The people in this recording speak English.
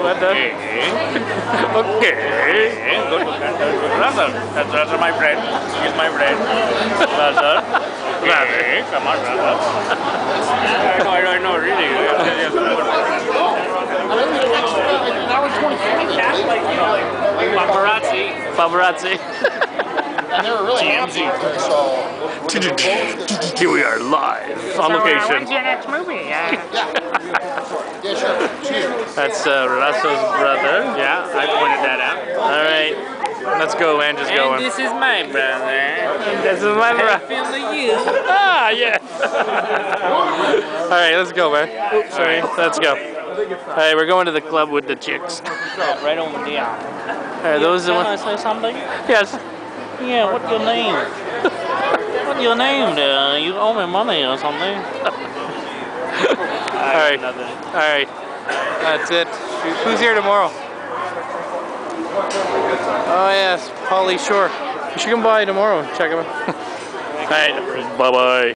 brother. Okay. Good brother. That's my friend. He's my friend. Brother. Okay. Come on, brother. I know, really. Yes. Paparazzi. And they were really happy, so... Here we are live on location. When's your next movie? Yeah, sure. Cheers. That's Rasso's brother. Yeah, I pointed that out. Alright, let's go, Ange is going. And this is my brother. This is my brother. Feel the you. Ah, yeah. Alright, let's go, man. Oops, sorry. Let's go. Alright, we're going to the club with the chicks. Right over there. Alright, those are the Can I ones. say something? Yes. Yeah, what's your name? What's your name there? You owe me money or something? Alright. Alright. That's it. Who's here tomorrow? Oh, yes. Pauly Shore. You should come by tomorrow and check him out. Alright. Bye-bye.